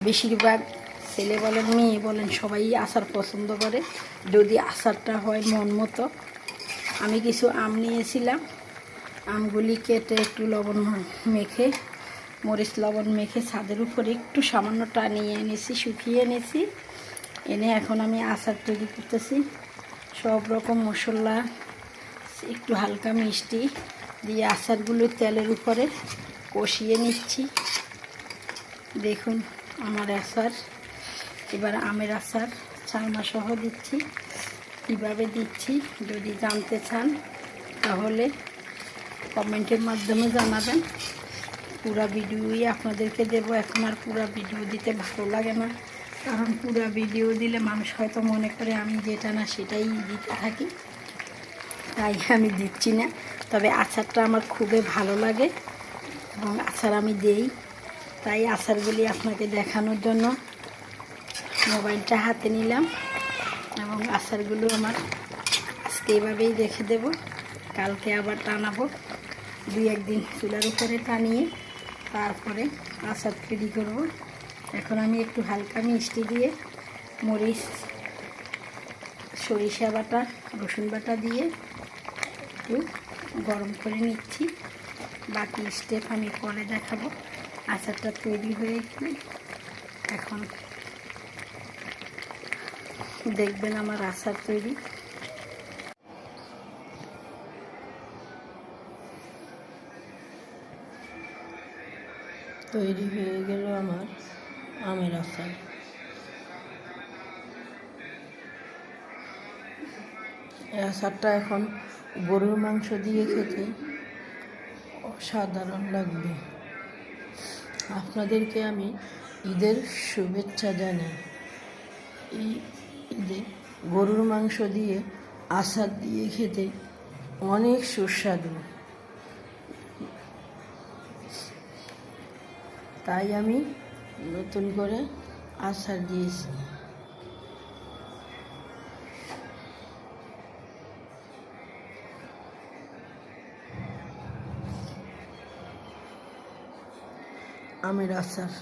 বেশিরভাগ ছেলে বলেন মেয়ে বলেন সবাই আচার পছন্দ করে, যদি আচারটা হয় মন মতো। আমি কিছু আম নিয়েছিলাম, আমগুলি কেটে একটু লবণ মেখে, মরিচ লবণ মেখে ছাদের উপরে একটু সামান্য টানিয়ে এনেছি, শুকিয়ে এনেছি। এনে এখন আমি আচার তৈরি করতেছি। সব রকম মশলা, একটু হালকা মিষ্টি দিয়ে আচারগুলো তেলের উপরে কষিয়ে নিচ্ছি। দেখুন আমার আচার। এবার আমের আচার চালমা সহ দিচ্ছি। কীভাবে দিচ্ছি যদি জানতে চান তাহলে কমেন্টের মাধ্যমে জানাবেন। পুরো ভিডিওই আপনাদেরকে দেব। এখন আর পুরো ভিডিও দিতে ভালো লাগে না, কারণ পুরো ভিডিও দিলে মানুষ হয়তো মনে করে আমি যেটা না সেটাই দিতে থাকি, তাই আমি দিচ্ছি না। তবে আচারটা আমার খুবই ভালো লাগে এবং আচার আমি দেই, তাই আচারগুলি আপনাকে দেখানোর জন্য মোবাইলটা হাতে নিলাম। এবং আচারগুলো আমার আজকে এভাবেই রেখে দেব, কালকে আবার টানাবো। 2-1 দিন চুলার উপরে টানিয়ে তারপরে আচার তৈরি করব। এখন আমি একটু হালকা মিষ্টি দিয়ে মরিচ, সরিষা বাটা, রসুন বাটা দিয়ে একটু গরম করে নিচ্ছি। বাকি স্টেপ আমি পরে দেখাবো। আচারটা তৈরি হয়ে গেলে এখন দেখবেন আমার আচার তৈরি। তৈরি হয়ে গেল আমার আমের আচার। এই আচারটা এখন গরুর মাংস দিয়ে খেতে অসাধারণ লাগবে। আপনাদেরকে আমি ঈদের শুভেচ্ছা জানাই। এই ঈদে গরুর মাংস দিয়ে আচার দিয়ে খেতে অনেক সুস্বাদু, তাই আমি নতুন করে আচার দিয়েছি। আমের আচার।